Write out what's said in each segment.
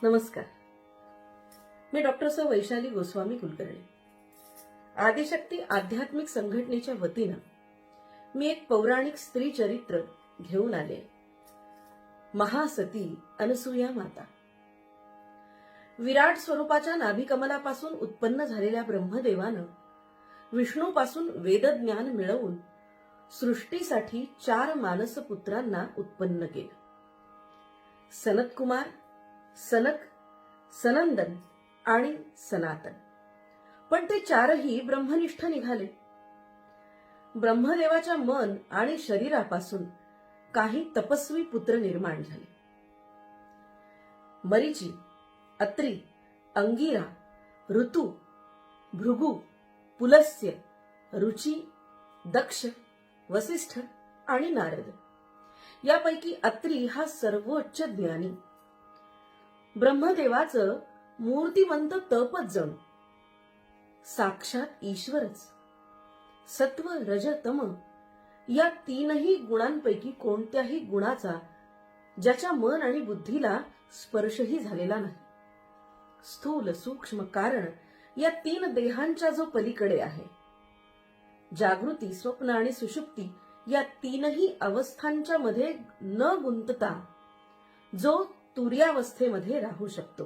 नमस्कार. मी डॉक्टर सौ वैशाली गोस्वामी कुलकर्णी. आदिशक्ती आध्यात्मिक संघटनेच्या वतीनं मी एक पौराणिक स्त्री चरित्र घेऊन आले. महासती अनसूया माता. विराट स्वरूपाच्या नाभिकमलापासून उत्पन्न झालेल्या ब्रह्मदेवानं विष्णूपासून वेदज्ञान मिळवून सृष्टीसाठी 4 मानसपुत्रांना उत्पन्न केलं. सनतकुमार, सनक, सनंदन आणि सनातन. पण ते 4ही ब्रह्मनिष्ठ निघाले. ब्रह्मदेवाच्या मन आणि शरीरापासून काही तपस्वी पुत्र निर्माण झाले. मरीची, अत्री, अंगिरा, ऋतू, भृगु, पुलस्त्य, रुची, दक्ष, वसिष्ठ आणि नारद. यापैकी अत्री हा सर्वोच्च ज्ञानी. ब्रह्मदेवाचं मूर्तिमंत तपच जणू साक्षात ईश्वरच. सत्व, रज, तम या 3ही गुणांपैकी कोणत्याही गुणाचा ज्याच्या मन आणि बुद्धीला स्पर्शही झालेला नाही. स्थूल, सूक्ष्म, कारण या 3 देहांच्या जो पलीकडे आहे. जागृती, स्वप्न आणि सुषुप्ती या 3ही अवस्थांच्या मध्ये न गुंतता जो तुर्यावस्थेमध्ये राहू शकतो.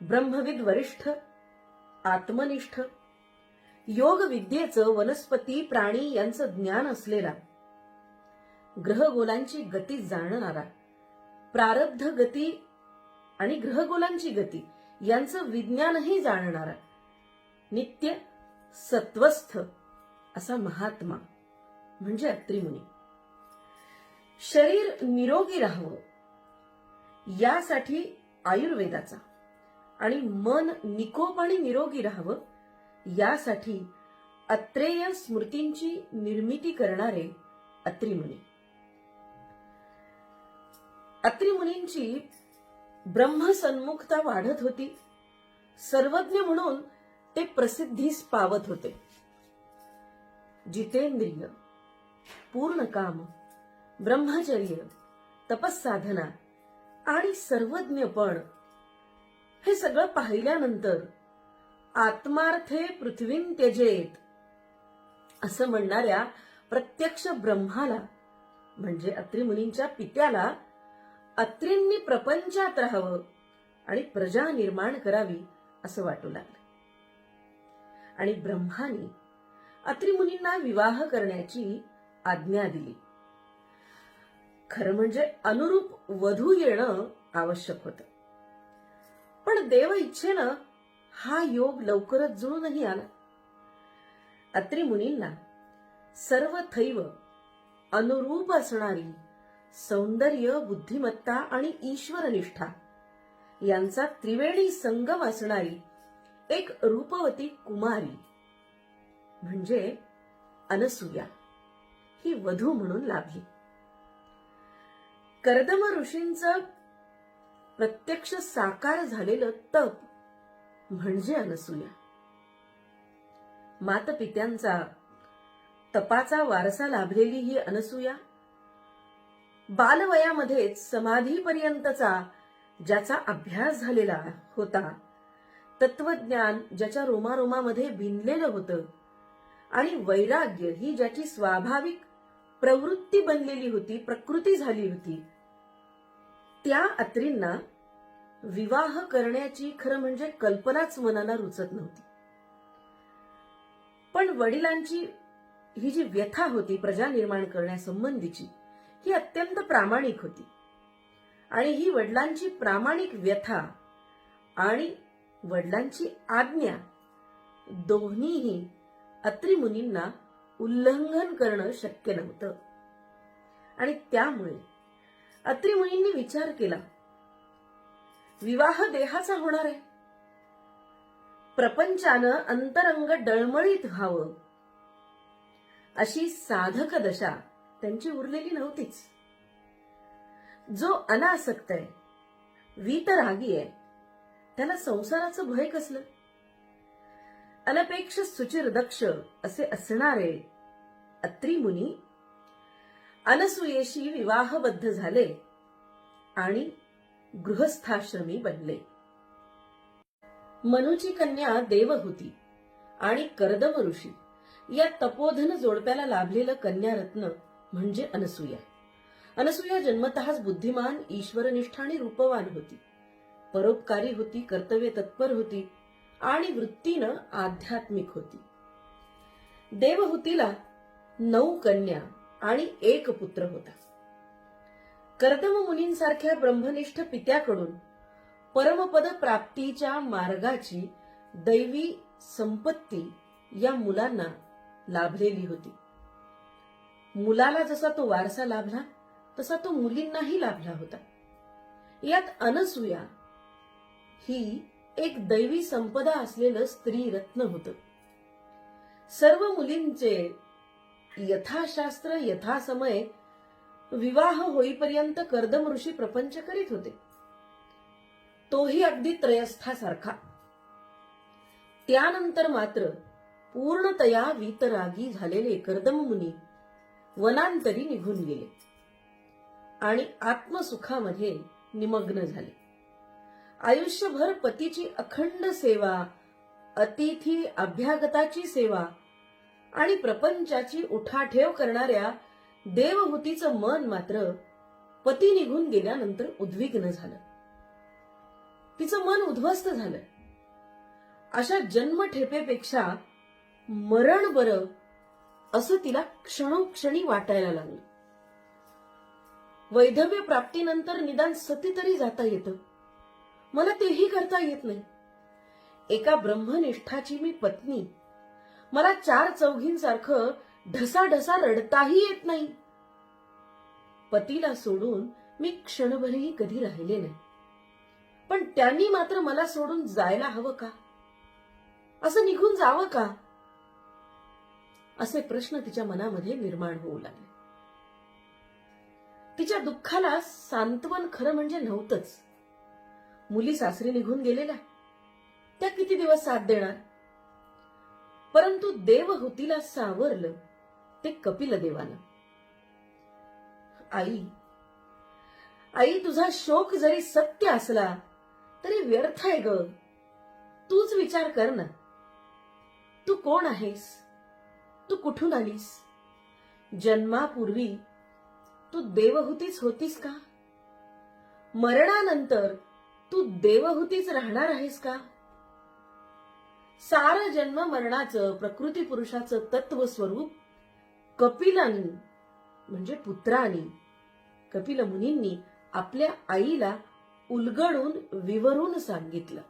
ब्रह्मविद वरिष्ठ, आत्मनिष्ठ, योग विद्येचं वनस्पती प्राणी यांचं ज्ञान असलेला, ग्रहगोलांची गती जाणणारा, प्रारब्ध गती आणि ग्रहगोलांची गती यांचं विज्ञानही जाणणारा, नित्य सत्वस्थ असा महात्मा म्हणजे अत्री मुनी. शरीर निरोगी राहावं यासाठी आयुर्वेदाचा आणि मन निकोप आणि निरोगी राहावं यासाठी अत्रेय स्मृतींची निर्मिती करणारे अत्री मुनी. अत्री मुनींची ब्रह्मसन्मुखता वाढत होती. सर्वज्ञ म्हणून ते प्रसिद्धीस पावत होते. जितेंद्रिय, पूर्ण काम, ब्रह्मचर्य, तपस्साधना आणि सर्वज्ञपण हे सगळं पाहिल्यानंतर आत्मार्थे पृथ्वीं त्यजेत असं म्हणणाऱ्या प्रत्यक्ष ब्रह्माला म्हणजे अत्री मुनींच्या पित्याला अत्रींनी प्रपंचात राहावं आणि प्रजा निर्माण करावी असं वाटू लागलं. आणि ब्रह्मानी अत्री मुनींना विवाह करण्याची आज्ञा दिली. खरं म्हणजे अनुरूप वधू येणं आवश्यक होतं. पण देव इच्छेनं हा योग लवकरच जुळूनही आला. अत्री मुनींना सर्वथैव अनुरूप असणारी सौंदर्य, बुद्धिमत्ता आणि ईश्वरनिष्ठा यांचा त्रिवेणी संगम असणारी एक रूपवती कुमारी म्हणजे अनसूया ही वधू म्हणून लाभली. कर्दम ऋषींचं प्रत्यक्ष साकार झालेलं तप म्हणजे अनसूया. मातपित्यांचा तपाचा वारसा लाभलेली ही अनसूया बालवयामध्येच समाधीपर्यंतचा ज्याचा अभ्यास झालेला होता, तत्वज्ञान ज्याच्या रोमारोमामध्ये भिनलेलं होतं आणि वैराग्य ही ज्याची स्वाभाविक प्रवृत्ती बनलेली होती, प्रकृती झाली होती, त्या अत्रींना विवाह करण्याची खरं म्हणजे कल्पनाच मनाला रुचत नव्हती. पण वडिलांची ही जी व्यथा होती प्रजा निर्माण करण्यासंबंधीची ही अत्यंत प्रामाणिक होती. आणि ही वडिलांची प्रामाणिक व्यथा आणि वडिलांची आज्ञा दोन्हीही अत्री मुनींना उल्लंघन करणं शक्य नव्हतं. आणि त्यामुळे अत्री मुनींनी विचार केला, विवाह देहाचा होणार आहे, प्रपंचानं अंतरंग डळमळीत व्हावं अशी साधक दशा त्यांची उरलेली नव्हतीच. जो अनासक्त आहे, वीतरागी आहे, त्याला संसाराचं भय कसलं. अनपेक्ष सुचिर दक्ष असे असणारे अत्री मुनी अनसूयेशी विवाहबद्ध झाले आणि गृहस्थाश्रमी बनले. मनूची कन्या देवहूती आणि कर्दम ऋषी या तपोधन जोडप्याला लाभलेलं कन्यारत्न म्हणजे अनसूया. अनसूया जन्मतःच बुद्धिमान, ईश्वरनिष्ठ आणि रूपवान होती. परोपकारी होती, कर्तव्य तत्पर होती आणि वृत्तीनं आध्यात्मिक होती. देवहूतीला 9 कन्या आणि 1 पुत्र होता. कर्दम मुनींसारख्या ब्रह्मनिष्ठ पित्याकडून परमपद प्राप्तीच्या मार्गाची दैवी संपत्ती या मुलांना लाभलेली होती. मुलाला जसा तो वारसा लाभला तसा तो मुलींनाही लाभला होता. यात अनसूया ही एक दैवी संपदा असलेलं स्त्री रत्न होतं. सर्व मुलींचे यथाशास्त्र यथासमय विवाह होईपर्यंत कर्दम ऋषी प्रपंच करीत होते. तोही अगदी त्रयस्थासारखा. त्यानंतर मात्र पूर्णतया वीतरागी झालेले कर्दम मुनी वनांतरी निघून गेले आणि आत्मसुखामध्ये निमग्न झाले. आयुष्यभर पतीची अखंड सेवा, अतिथी अभ्यागताची सेवा आणि प्रपंचाची उठाठेव करणाऱ्या देवहूतीचं मन मात्र पती निघून गेल्यानंतर उद्विग्न झालं. तिचं मन उद्ध्वस्त झालं. अशा जन्मठेपेपेक्षा मरण बरं असं तिला क्षणोक्षणी वाटायला लागलं. वैधव्य प्राप्तीनंतर निदान सती तरी जाता येतं, मला तेही करता येत नाही. एका ब्रह्मनिष्ठाची मी पत्नी, मला 4 चौघींसारखं ढसाढसा रडताही येत नाही. पतीला सोडून मी क्षणभरही कधी राहिले नाही, पण त्यांनी मात्र मला सोडून जायला हवं का? असं निघून जावं का? असे प्रश्न तिच्या मनामध्ये निर्माण होऊ लागले. तिच्या दुःखाला सांत्वन खरं म्हणजे नव्हतंच. मुली सासरी निघून गेलेल्या, त्या किती दिवस साथ देणार? परंतु देवहूतीला सावरलं ते कपिलदेवानं. आई, तुझा शोक जरी सत्य असला तरी व्यर्थ आहे ग. तूच विचार कर ना. तू कोण आहेस? तू कुठून आलीस? जन्मापूर्वी तू देवहूतीच होतीस का? मरणानंतर तू देवहूतीच राहणार आहेस का? सार जन्म मरणाचं प्रकृती पुरुषाचं तत्व स्वरूप कपिलांनी म्हणजे पुत्रांनी, कपिल मुनींनी आपल्या आईला उलगडून विवरून सांगितलं.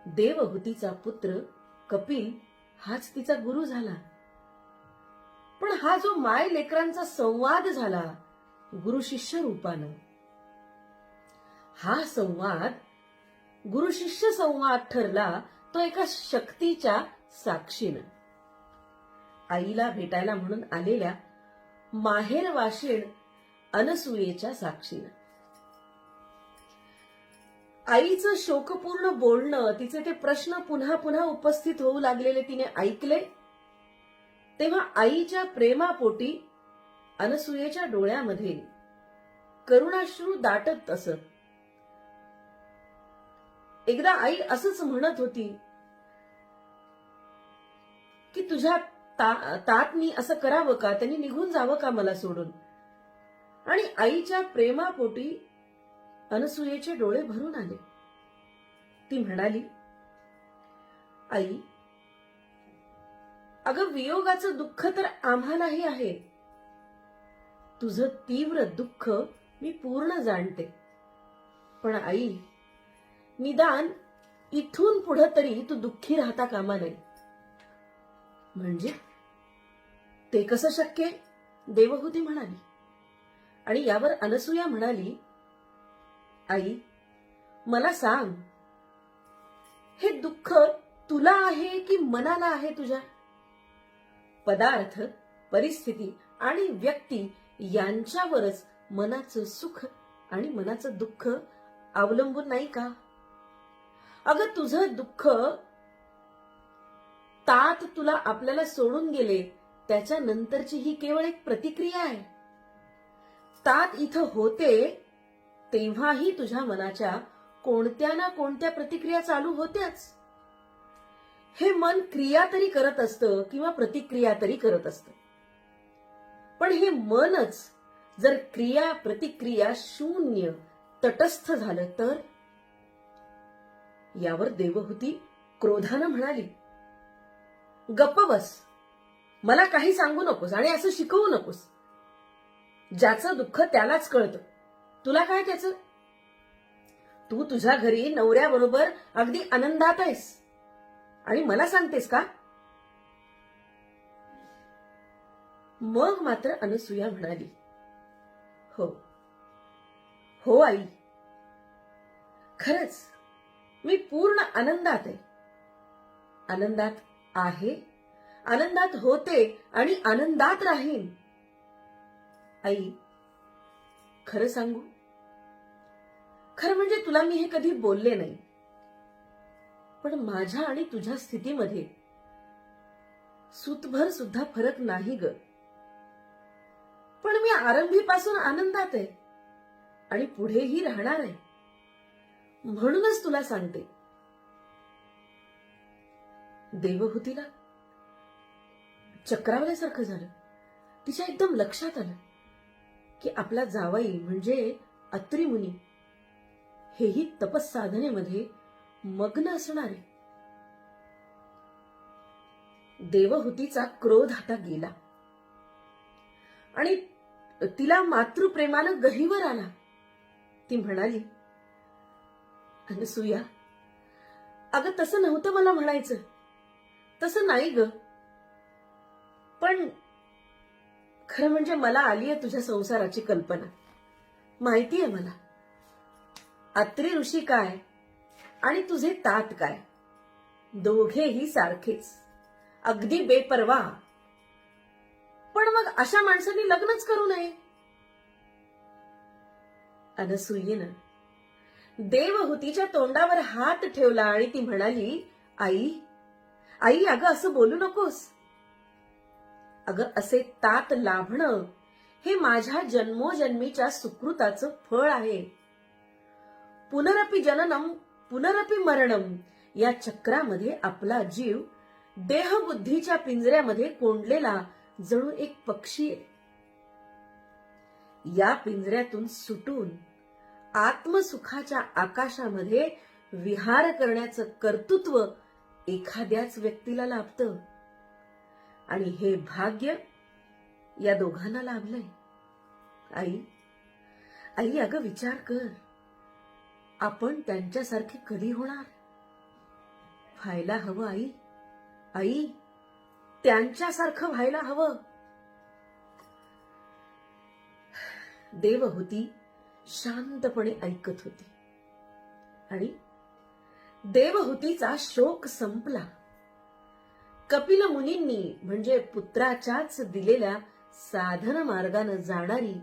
देवहूतीचा पुत्र कपिल हाच तिचा गुरु झाला. पण हा जो माय लेकरांचा संवाद झाला गुरु शिष्य रूपानं, हा संवाद गुरु शिष्य संवाद ठरला तो एका शक्तीच्या साक्षीनं. आईला भेटायला म्हणून आलेल्या माहेरवाशीण अनसूयेच्या साक्षीनं. आईचं शोकपूर्ण बोलणं, तिचे ते प्रश्न पुन्हा पुन्हा उपस्थित होऊ लागलेले तिने ऐकले. तेव्हा आईच्या प्रेमापोटी अनसूयेच्या डोळ्यामध्ये करुणाश्रू दाटत असत. एकदा आई असंच म्हणत होती की तुझ्या तातनी असं करावं का? त्यांनी निघून जावं का मला सोडून? आणि आईच्या प्रेमापोटी अनसूयेचे डोळे भरून आले. ती म्हणाली, आई, अगं वियोगाचं दुःख तर आम्हालाही आहे. तुझं तीव्र दुःख मी पूर्ण जाणते. पण आई, निदान इथून पुढे तरी तू दुःखी राहता कामा नये. म्हणजे ते कसं शक्य आहे? देवहूती म्हणाली. आणि यावर अनसूया म्हणाली, आई, मला सांग, हे दुःख तुला आहे की मनाला आहे तुझ्या? पदार्थ, परिस्थिती आणि व्यक्ती यांच्यावरच मनाचं सुख आणि मनाचं दुःख अवलंबून नाही का? अगं तुझं दुःख तात तुला आपल्याला सोडून गेले त्याच्यानंतरची ही केवळ एक प्रतिक्रिया आहे. तात इथं होते तेव्हाही तुझ्या मनाच्या कोणत्या ना कोणत्या प्रतिक्रिया चालू होत्याच. हे मन क्रिया तरी करत असतं किंवा प्रतिक्रिया तरी करत असतं. पण हे मनच जर क्रिया प्रतिक्रिया शून्य तटस्थ झालं तर? यावर देवहूती क्रोधानं म्हणाली, गप्प बस, मला काही सांगू नकोस आणि असं शिकवू नकोस. ज्याचं दुःख त्यालाच कळतं, तुला काय त्याचं? तू तुझ्या घरी नवऱ्याबरोबर अगदी आनंदात आहेस आणि मला सांगतेस का? मग मात्र अनसूया म्हणाली, हो हो आई, खरंच मी पूर्ण आनंदात आहे. आनंदात आहे, आनंदात होते आणि आनंदात राहीन. आई, खरं सांगू, खरं म्हणजे तुला मी हे कधी बोलले नाही, पण माझ्या आणि तुझ्या स्थितीमध्ये सूतभर सुद्धा फरक नाही ग. पण मी आरंभीपासून आनंदात आहे आणि पुढेही राहणार आहे, म्हणूनच तुला सांगते. देवहूतीला चक्रावल्यासारखं झालं. तिच्या एकदम लक्षात आलं की आपला जावई म्हणजे अत्री मुनी हेही तपस्साधनेमध्ये मग्न असणार आहे. देवहूतीचा क्रोध आता गेला आणि तिला मातृप्रेमानं गहिवर आला. ती म्हणाली, अनसूया, अगं तसं नव्हतं मला म्हणायचं, तसं नाही ग. पण खरं म्हणजे मला आलीये तुझ्या संसाराची कल्पना. माहितीये मला अत्री ऋषी काय आणि तुझे तात काय, दोघेही सारखेच, अगदी बेपरवा. पण मग अशा माणसांनी लग्नच करू नये. अनसूयेनं देवहूतीच्या तोंडावर हात ठेवला आणि ती म्हणाली, आई आई, अगं असं बोलू नकोस. अगं असे तात लाभणं हे माझ्या जन्मोजन्मीच्या सुकृताचं फळ आहे. पुनरपि जननम पुनरपि मरणम या चक्रामध्ये आपला जीव देहबुद्धीच्या पिंजऱ्यामध्ये कोंडलेला जणू एक पक्षी आहे. या पिंजऱ्यातून सुटून आत्मसुखाच्या आकाशामध्ये विहार करण्याचं कर्तृत्व एखाद्याच व्यक्तीला लाभतं आणि हे भाग्य या दोघांना लाभलंय. आई आई, अगं विचार कर, आपण त्यांच्यासारखे कधी होणार? व्हायला हवं आई, आई, त्यांच्यासारखं व्हायला हवं. देवहूती शांतपणे ऐकत होती आणि देवहूतीचा शोक संपला. कपिल मुनींनी म्हणजे पुत्राच्याच दिलेल्या साधन मार्गाने जाणारी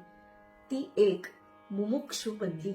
ती एक मुमुक्षू बनली.